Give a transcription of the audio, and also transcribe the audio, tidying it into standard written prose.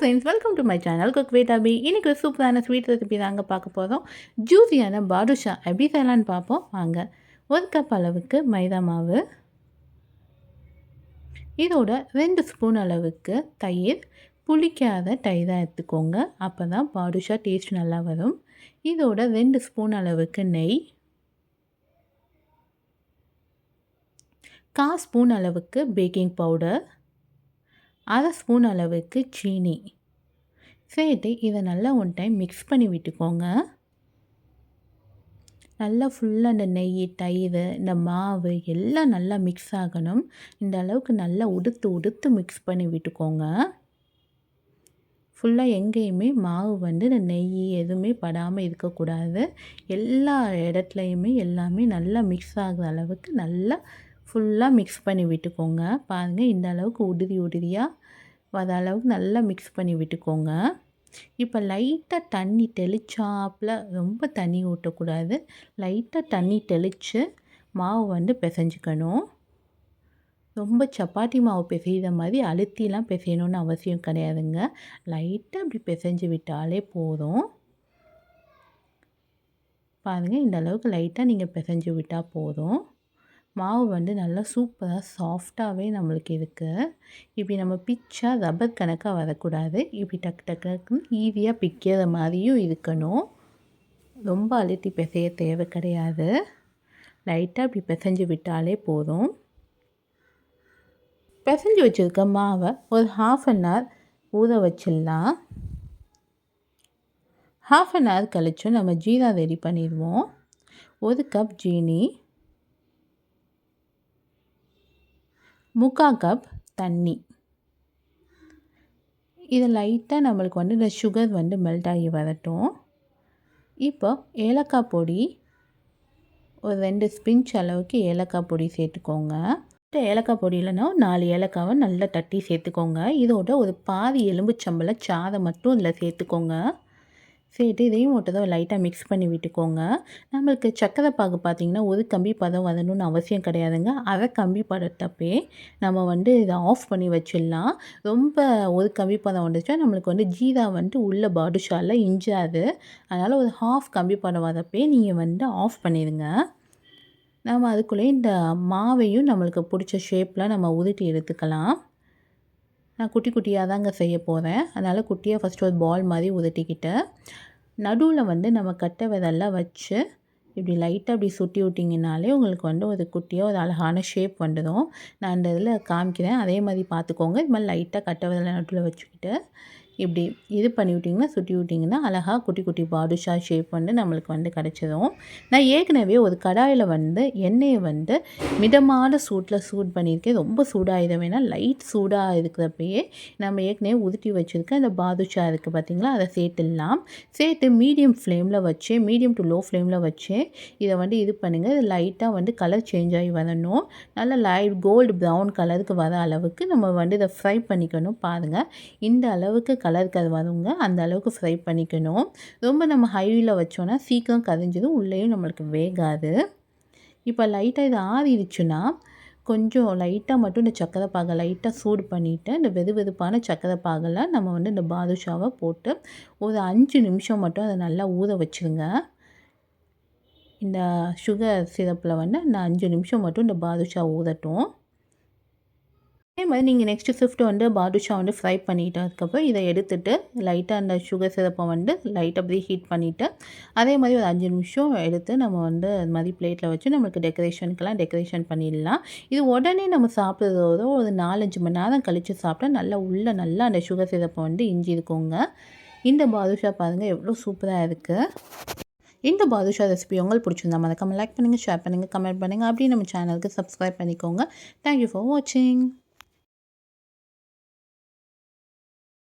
Friends, welcome to my channel cook with Abi. இன்றைக்கி ஒரு சூப்பரான ஸ்வீட் ரெசிபி தாங்க பார்க்க போகிறோம். ஜூஸியான பாதுஷா எப்படி செய்யலான்னு பார்ப்போம் வாங்க. 1 கப் அளவுக்கு மைதா மாவு, இதோட 2 ஸ்பூன் அளவுக்கு தயிர், புளிக்காத தயிராக எடுத்துக்கோங்க. அப்போ தான் பாதுஷா டேஸ்ட் நல்லா வரும். இதோட 2 ஸ்பூன் அளவுக்கு நெய், 1/4 ஸ்பூன் அளவுக்கு பேக்கிங் பவுடர், 1/2 ஸ்பூன் அளவுக்கு சீனி சேர்த்து இதை நல்லா ஒன் டைம் மிக்ஸ் பண்ணி விட்டுக்கோங்க. நல்லா ஃபுல்லாக அந்த நெய், தயிர், இந்த மாவு எல்லாம் நல்லா மிக்ஸ் ஆகணும். இந்த அளவுக்கு நல்லா உடுத்து மிக்ஸ் பண்ணி விட்டுக்கோங்க. ஃபுல்லாக எங்கேயுமே மாவு இந்த நெய் எதுவுமே படாமல் இருக்கக்கூடாது. எல்லா இடத்துலையுமே எல்லாமே நல்லா மிக்ஸ் ஆகிற அளவுக்கு நல்லா ஃபுல்லாக மிக்ஸ் பண்ணி விட்டுக்கோங்க. பாருங்கள், இந்த அளவுக்கு உதிரியாக வர அளவுக்கு நல்லா மிக்ஸ் பண்ணி விட்டுக்கோங்க. இப்போ லைட்டாக தண்ணி தெளிச்சாப்பில், ரொம்ப தண்ணி ஊற்றக்கூடாது. லைட்டாக தண்ணி தெளித்து மாவு பிசைஞ்சிக்கணும். ரொம்ப சப்பாத்தி மாவு பிசைகிற மாதிரி அழுத்திலாம் பிசையணுன்னு அவசியம் கிடையாதுங்க. லைட்டாக இப்படி பிசைஞ்சு விட்டாலே போதும். பாருங்கள், இந்த அளவுக்கு லைட்டாக நீங்கள் பிசைஞ்சு விட்டால் போதும். மாவு நல்லா சூப்பராக சாஃப்டாகவே நம்மளுக்கு இருக்குது. இப்படி நம்ம பிச்சா ரப்பர் கணக்காக வரக்கூடாது. இப்படி டக்குன்னு ஈஸியாக பிக்கிற மாதிரியும் இருக்கணும். ரொம்ப அழுத்தி பிசைய தேவை கிடையாது. லைட்டாக இப்படி பிசைஞ்சு விட்டாலே போதும். பிசைஞ்சு வச்சுருக்க மாவை ஒரு 1/2 அன் ஹவர் ஊற வச்சிடலாம். 1/2 அன் ஹவர் கழிச்சும் நம்ம ஜீரா ரெடி பண்ணிடுவோம். 1 கப் ஜீனி, 3/4 கப் தண்ணி. இது லைட்டாக நம்மளுக்கு இந்த சுகர் மெல்ட் ஆகி வரட்டும். இப்போ ஏலக்காய் பொடி ஒரு 2 பிஞ்ச் அளவுக்கு ஏலக்காய் பொடி சேர்த்துக்கோங்க. ஏலக்காய் பொடி இல்லைன்னா 4 ஏலக்காவை நல்லா தட்டி சேர்த்துக்கோங்க. இதோட ஒரு பாதி எலும்புச்சம்பள சாறை மட்டும் இதில் சேர்த்துக்கோங்க. சேர்த்து இதையும் ஒரு தடவை லைட்டாக மிக்ஸ் பண்ணி விட்டுக்கோங்க. நம்மளுக்கு சக்கரை பாகு பார்த்திங்கன்னா ஒரு கம்பி பதம் வரணும்னு அவசியம் கிடையாதுங்க. அரை கம்பி பதத்தப்பே நம்ம இதை ஆஃப் பண்ணி வச்சிடலாம். ரொம்ப ஒரு கம்பி பதம் வந்துச்சா நம்மளுக்கு ஜீரா உள்ள பாதுஷாவில் இஞ்சாது. அதனால் ஒரு 1/2 கம்பி பதம் வரப்பே நீங்கள் ஆஃப் பண்ணிடுங்க. நம்ம அதுக்குள்ளே இந்த மாவையும் நம்மளுக்கு பிடிச்ச ஷேப்பில் நம்ம உருட்டி எடுத்துக்கலாம். நான் குட்டி குட்டியாக தாங்க செய்ய போகிறேன். அதனால் குட்டியாக ஃபஸ்ட்டு ஒரு பால் மாதிரி உருட்டிக்கிட்டு நடுவில் நம்ம கட்டை விரல்லாம் வச்சு இப்படி லைட்டாக இப்படி சுட்டி விட்டிங்கனாலே உங்களுக்கு ஒரு குட்டியாக ஒரு அழகான ஷேப் வந்துடும். நான் இந்த இதில் காமிக்கிறேன், அதே மாதிரி பார்த்துக்கோங்க. இது மாதிரி லைட்டாக கட்டை விரலை நடுவில் வச்சுக்கிட்டு இப்படி இது பண்ணி விட்டிங்கன்னா, சுட்டி விட்டிங்கன்னா அழகாக குட்டி குட்டி பாதுஷா ஷேப் நம்மளுக்கு கிடச்சிடும். நான் ஏற்கனவே ஒரு கடாயில் எண்ணெயை மிதமான சூட்டில் சூட் பண்ணியிருக்கேன். ரொம்ப சூடாகிட வேணாம், லைட் சூடாக இருக்கிறப்பயே நம்ம ஏற்கனவே உதுட்டி வச்சுருக்க அந்த பாதுஷா இருக்குது பார்த்திங்களா, அதை சேர்த்துடலாம். சேர்த்து மீடியம் டு லோ ஃப்ளேமில் வச்சு இதை இது பண்ணுங்கள். இது லைட்டாக கலர் சேஞ்ச் ஆகி வரணும். நல்லா லைட் கோல்டு ப்ரௌன் கலருக்கு வர அளவுக்கு நம்ம இதை ஃப்ரை பண்ணிக்கணும். பாருங்கள், இந்த அளவுக்கு கலருக்கு அது வருங்க, அந்த அளவுக்கு ஃப்ரை பண்ணிக்கணும். ரொம்ப நம்ம ஹையில் வச்சோன்னா சீக்கிரம் கரிஞ்சிடும், உள்ளேயும் நம்மளுக்கு வேகாது. இப்போ லைட்டாக இது ஆறிடுச்சுன்னா கொஞ்சம் லைட்டாக மட்டும் இந்த சக்கரை பாகை லைட்டாக சூடு பண்ணிவிட்டு இந்த வெதுப்பான சக்கரை பாகில் நம்ம இந்த பாதுஷாவை போட்டு ஒரு 5 நிமிஷம் மட்டும் அதை நல்லா ஊற வச்சுருங்க. இந்த சுகர் சிரப்பில் இந்த 5 நிமிஷம் மட்டும் இந்த பாதுஷா ஊறட்டும். அதே மாதிரி நீங்கள் நெக்ஸ்ட்டு ஷிஃப்ட் பாதுஷா ஃப்ரை பண்ணிவிட்டு அதுக்கப்புறம் இதை எடுத்துகிட்டு லைட்டாக அந்த சுகர் சிரப்பை லைட்டாக ப்ரீ ஹீட் பண்ணிவிட்டு அதே மாதிரி ஒரு 5 நிமிஷம் எடுத்து நம்ம அது மாதிரி பிளேட்டில் வச்சு நம்மளுக்கு டெக்கரேஷன் பண்ணிடலாம். இது உடனே நம்ம சாப்பிட்றதோட ஒரு 4-5 மணி நேரம் கழித்து சாப்பிட்டா நல்லா அந்த சுகர் சிரப்பை இஞ்சி இருக்குங்க. இந்த பாதுஷா பாருங்கள் எவ்வளோ சூப்பராக இருக்குது. இந்த பாதுஷா ரெசிபி உங்களுக்கு பிடிச்சிருந்தா மறக்காம லைக் பண்ணுங்கள், ஷேர் பண்ணுங்கள், கமெண்ட் பண்ணுங்கள். அப்படியே நம்ம சேனலுக்கு சப்ஸ்கிரைப் பண்ணிக்கோங்க. தேங்க்யூ ஃபார் வாட்சிங்.